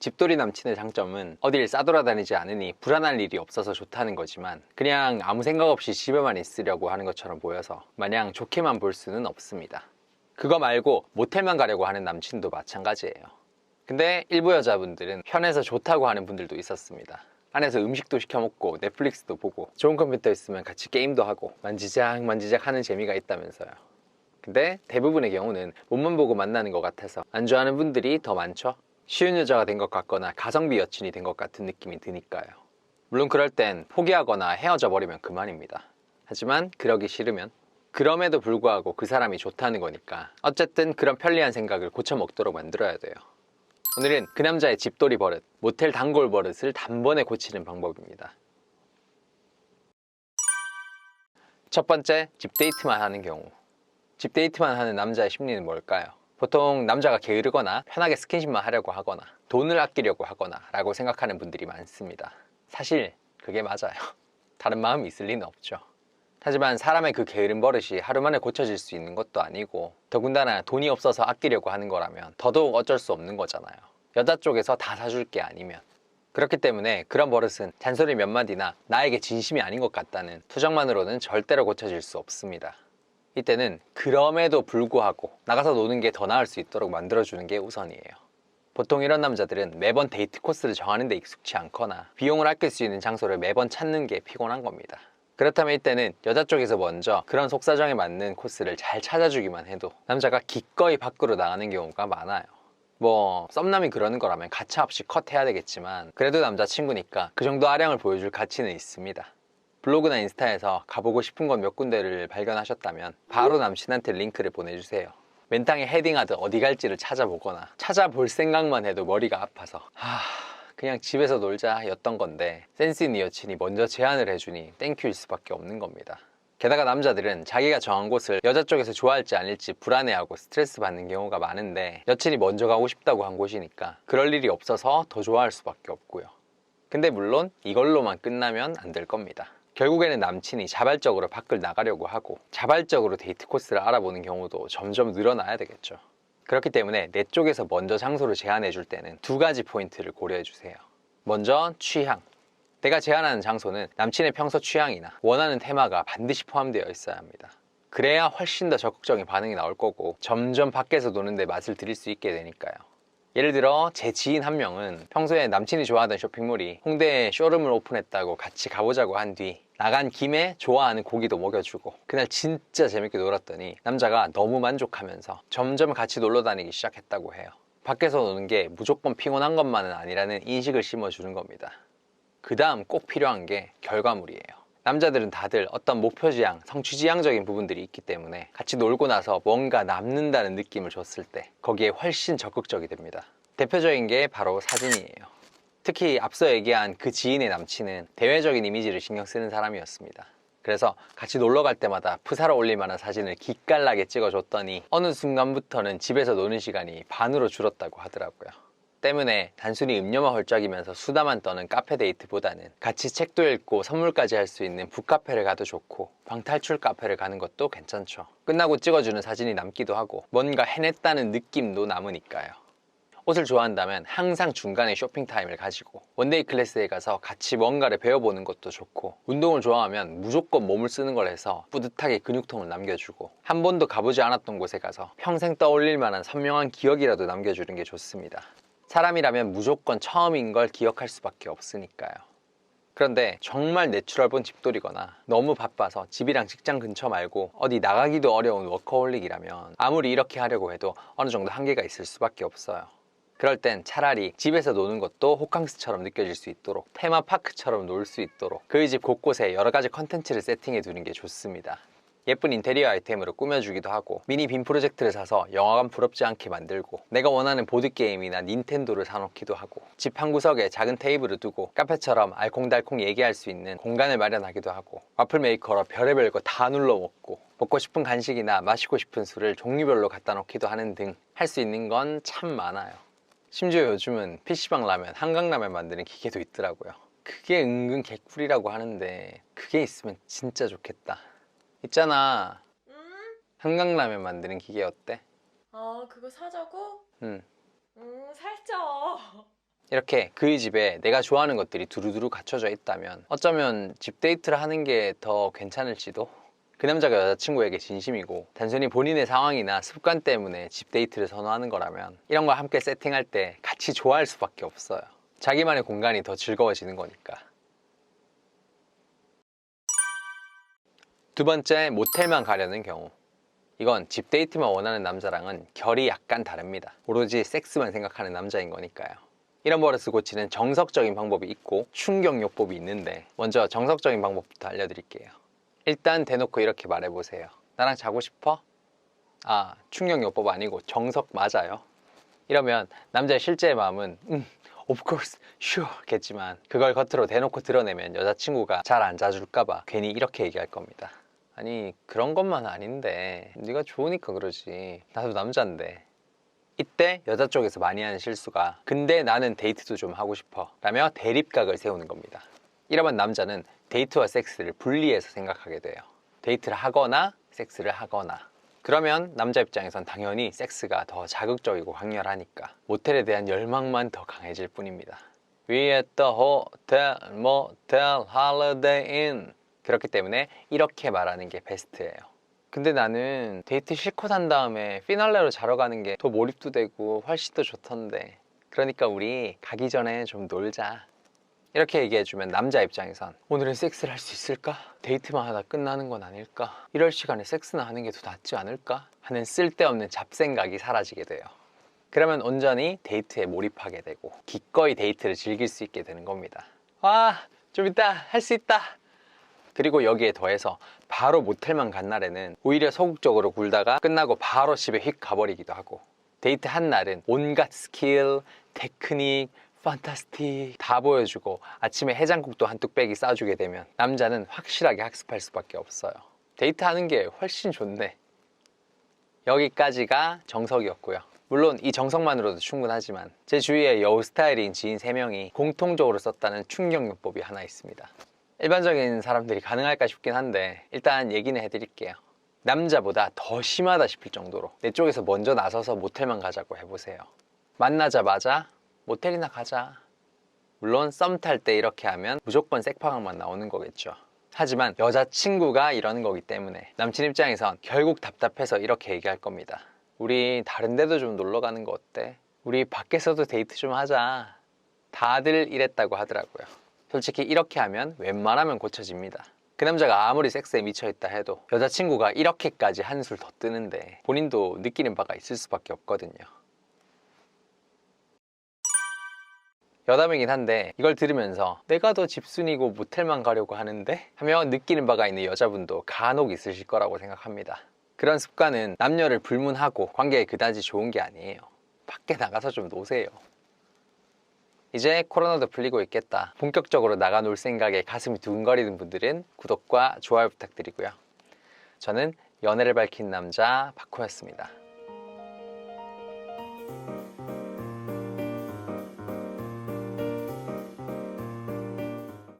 집돌이 남친의 장점은 어딜 싸돌아다니지 않으니 불안할 일이 없어서 좋다는 거지만 그냥 아무 생각 없이 집에만 있으려고 하는 것처럼 보여서 마냥 좋게만 볼 수는 없습니다. 그거 말고 모텔만 가려고 하는 남친도 마찬가지예요. 근데 일부 여자분들은 편해서 좋다고 하는 분들도 있었습니다. 안에서 음식도 시켜 먹고 넷플릭스도 보고 좋은 컴퓨터 있으면 같이 게임도 하고 만지작 만지작 하는 재미가 있다면서요. 근데 대부분의 경우는 몸만 보고 만나는 것 같아서 안 좋아하는 분들이 더 많죠. 쉬운 여자가 된 것 같거나 가성비 여친이 된 것 같은 느낌이 드니까요. 물론 그럴 땐 포기하거나 헤어져 버리면 그만입니다. 하지만 그러기 싫으면 그럼에도 불구하고 그 사람이 좋다는 거니까 어쨌든 그런 편리한 생각을 고쳐먹도록 만들어야 돼요. 오늘은 그 남자의 집돌이 버릇, 모텔 단골 버릇을 단번에 고치는 방법입니다. 첫 번째, 집데이트만 하는 경우. 집데이트만 하는 남자의 심리는 뭘까요? 보통 남자가 게으르거나 편하게 스킨십만 하려고 하거나 돈을 아끼려고 하거나 라고 생각하는 분들이 많습니다. 사실 그게 맞아요. 다른 마음이 있을 리는 없죠. 하지만 사람의 그 게으른 버릇이 하루 만에 고쳐질 수 있는 것도 아니고 더군다나 돈이 없어서 아끼려고 하는 거라면 더더욱 어쩔 수 없는 거잖아요. 여자 쪽에서 다 사줄 게 아니면. 그렇기 때문에 그런 버릇은 잔소리 몇 마디나 나에게 진심이 아닌 것 같다는 투정만으로는 절대로 고쳐질 수 없습니다. 이때는 그럼에도 불구하고 나가서 노는 게 더 나을 수 있도록 만들어주는 게 우선이에요. 보통 이런 남자들은 매번 데이트 코스를 정하는 데 익숙치 않거나 비용을 아낄 수 있는 장소를 매번 찾는 게 피곤한 겁니다. 그렇다면 이때는 여자 쪽에서 먼저 그런 속사정에 맞는 코스를 잘 찾아주기만 해도 남자가 기꺼이 밖으로 나가는 경우가 많아요. 뭐 썸남이 그러는 거라면 가차없이 컷해야 되겠지만 그래도 남자친구니까 그 정도 아량을 보여줄 가치는 있습니다. 블로그나 인스타에서 가보고 싶은 곳 몇 군데를 발견하셨다면 바로 남친한테 링크를 보내주세요. 맨땅에 헤딩하듯 어디 갈지를 찾아보거나 찾아볼 생각만 해도 머리가 아파서 그냥 집에서 놀자 였던 건데 센스 있는 여친이 먼저 제안을 해주니 땡큐일 수밖에 없는 겁니다. 게다가 남자들은 자기가 정한 곳을 여자 쪽에서 좋아할지 아닐지 불안해하고 스트레스 받는 경우가 많은데 여친이 먼저 가고 싶다고 한 곳이니까 그럴 일이 없어서 더 좋아할 수밖에 없고요. 근데 물론 이걸로만 끝나면 안 될 겁니다. 결국에는 남친이 자발적으로 밖을 나가려고 하고 자발적으로 데이트 코스를 알아보는 경우도 점점 늘어나야 되겠죠. 그렇기 때문에 내 쪽에서 먼저 장소를 제안해 줄 때는 두 가지 포인트를 고려해 주세요. 먼저 취향. 내가 제안하는 장소는 남친의 평소 취향이나 원하는 테마가 반드시 포함되어 있어야 합니다. 그래야 훨씬 더 적극적인 반응이 나올 거고 점점 밖에서 노는데 맛을 들일 수 있게 되니까요. 예를 들어 제 지인 한 명은 평소에 남친이 좋아하던 쇼핑몰이 홍대에 쇼룸을 오픈했다고 같이 가보자고 한 뒤 나간 김에 좋아하는 고기도 먹여주고 그날 진짜 재밌게 놀았더니 남자가 너무 만족하면서 점점 같이 놀러 다니기 시작했다고 해요. 밖에서 노는 게 무조건 피곤한 것만은 아니라는 인식을 심어주는 겁니다. 그 다음 꼭 필요한 게 결과물이에요. 남자들은 다들 어떤 목표지향, 성취지향적인 부분들이 있기 때문에 같이 놀고 나서 뭔가 남는다는 느낌을 줬을 때 거기에 훨씬 적극적이 됩니다. 대표적인 게 바로 사진이에요. 특히 앞서 얘기한 그 지인의 남친은 대외적인 이미지를 신경 쓰는 사람이었습니다. 그래서 같이 놀러 갈 때마다 프사로 올릴 만한 사진을 기깔나게 찍어줬더니 어느 순간부터는 집에서 노는 시간이 반으로 줄었다고 하더라고요. 때문에 단순히 음료만 헐쩍이면서 수다만 떠는 카페 데이트보다는 같이 책도 읽고 선물까지 할 수 있는 북카페를 가도 좋고 방탈출 카페를 가는 것도 괜찮죠. 끝나고 찍어주는 사진이 남기도 하고 뭔가 해냈다는 느낌도 남으니까요. 옷을 좋아한다면 항상 중간에 쇼핑 타임을 가지고 원데이 클래스에 가서 같이 뭔가를 배워보는 것도 좋고 운동을 좋아하면 무조건 몸을 쓰는 걸 해서 뿌듯하게 근육통을 남겨주고 한 번도 가보지 않았던 곳에 가서 평생 떠올릴 만한 선명한 기억이라도 남겨주는 게 좋습니다. 사람이라면 무조건 처음인 걸 기억할 수밖에 없으니까요. 그런데 정말 내추럴본 집돌이거나 너무 바빠서 집이랑 직장 근처 말고 어디 나가기도 어려운 워커홀릭이라면 아무리 이렇게 하려고 해도 어느 정도 한계가 있을 수밖에 없어요. 그럴 땐 차라리 집에서 노는 것도 호캉스처럼 느껴질 수 있도록 테마파크처럼 놀 수 있도록 그 집 곳곳에 여러 가지 컨텐츠를 세팅해 두는 게 좋습니다. 예쁜 인테리어 아이템으로 꾸며주기도 하고 미니 빔 프로젝트를 사서 영화관 부럽지 않게 만들고 내가 원하는 보드게임이나 닌텐도를 사놓기도 하고 집 한 구석에 작은 테이블을 두고 카페처럼 알콩달콩 얘기할 수 있는 공간을 마련하기도 하고 와플 메이커로 별의별 거 다 눌러 먹고 싶은 간식이나 마시고 싶은 술을 종류별로 갖다 놓기도 하는 등 할 수 있는 건 참 많아요. 심지어 요즘은 PC방 라면, 한강라면 만드는 기계도 있더라고요. 그게 은근 개꿀이라고 하는데 그게 있으면 진짜 좋겠다. 있잖아. 응? 한강라면 만드는 기계 어때? 아, 그거 사자고? 응. 살쪄. 이렇게 그의 집에 내가 좋아하는 것들이 두루두루 갖춰져 있다면 어쩌면 집 데이트를 하는 게 더 괜찮을지도. 그 남자가 여자친구에게 진심이고 단순히 본인의 상황이나 습관 때문에 집 데이트를 선호하는 거라면 이런 걸 함께 세팅할 때 같이 좋아할 수밖에 없어요. 자기만의 공간이 더 즐거워지는 거니까. 두 번째, 모텔만 가려는 경우. 이건 집 데이트만 원하는 남자랑은 결이 약간 다릅니다. 오로지 섹스만 생각하는 남자인 거니까요. 이런 버릇을 고치는 정석적인 방법이 있고 충격요법이 있는데, 먼저 정석적인 방법부터 알려드릴게요. 일단 대놓고 이렇게 말해보세요. 나랑 자고 싶어? 아, 충격요법 아니고 정석 맞아요. 이러면 남자의 실제의 마음은 of course, sure 겠지만, 그걸 겉으로 대놓고 드러내면 여자친구가 잘 안 자줄까봐 괜히 이렇게 얘기할 겁니다. 아니, 그런 것만 아닌데 네가 좋으니까 그러지, 나도 남잔데. 이때 여자 쪽에서 많이 하는 실수가 근데 나는 데이트도 좀 하고 싶어 라며 대립각을 세우는 겁니다. 이러면 남자는 데이트와 섹스를 분리해서 생각하게 돼요. 데이트를 하거나 섹스를 하거나. 그러면 남자 입장에선 당연히 섹스가 더 자극적이고 강렬하니까 모텔에 대한 열망만 더 강해질 뿐입니다. We at the hotel, motel, holiday inn. 그렇기 때문에 이렇게 말하는 게 베스트예요. 근데 나는 데이트 실컷 한 다음에 피날레로 자러 가는 게 더 몰입도 되고 훨씬 더 좋던데, 그러니까 우리 가기 전에 좀 놀자. 이렇게 얘기해주면 남자 입장에선 오늘은 섹스를 할 수 있을까? 데이트만 하다 끝나는 건 아닐까? 이럴 시간에 섹스나 하는 게 더 낫지 않을까? 하는 쓸데없는 잡생각이 사라지게 돼요. 그러면 온전히 데이트에 몰입하게 되고 기꺼이 데이트를 즐길 수 있게 되는 겁니다. 아, 좀 이따 할 수 있다. 그리고 여기에 더해서 바로 모텔만 간 날에는 오히려 소극적으로 굴다가 끝나고 바로 집에 휙 가버리기도 하고, 데이트 한 날은 온갖 스킬, 테크닉, 판타스틱 다 보여주고 아침에 해장국도 한 뚝배기 싸주게 되면 남자는 확실하게 학습할 수밖에 없어요. 데이트하는 게 훨씬 좋네. 여기까지가 정석이었고요. 물론 이 정석만으로도 충분하지만 제 주위에 여우 스타일인 지인 3명이 공통적으로 썼다는 충격요법이 하나 있습니다. 일반적인 사람들이 가능할까 싶긴 한데 일단 얘기는 해드릴게요. 남자보다 더 심하다 싶을 정도로 내 쪽에서 먼저 나서서 모텔만 가자고 해보세요. 만나자마자 모텔이나 가자. 물론 썸 탈 때 이렇게 하면 무조건 섹파각만 나오는 거겠죠. 하지만 여자친구가 이러는 거기 때문에 남친 입장에선 결국 답답해서 이렇게 얘기할 겁니다. 우리 다른 데도 좀 놀러 가는 거 어때? 우리 밖에서도 데이트 좀 하자. 다들 이랬다고 하더라고요. 솔직히 이렇게 하면 웬만하면 고쳐집니다. 그 남자가 아무리 섹스에 미쳐있다 해도 여자친구가 이렇게까지 한술 더 뜨는데 본인도 느끼는 바가 있을 수밖에 없거든요. 여담이긴 한데 이걸 들으면서 내가 더 집순이고 모텔만 가려고 하는데 하며 느끼는 바가 있는 여자분도 간혹 있으실 거라고 생각합니다. 그런 습관은 남녀를 불문하고 관계에 그다지 좋은 게 아니에요. 밖에 나가서 좀 노세요. 이제 코로나도 풀리고 있겠다, 본격적으로 나가 놀 생각에 가슴이 두근거리는 분들은 구독과 좋아요 부탁드리고요. 저는 연애를 밝힌 남자 박호였습니다.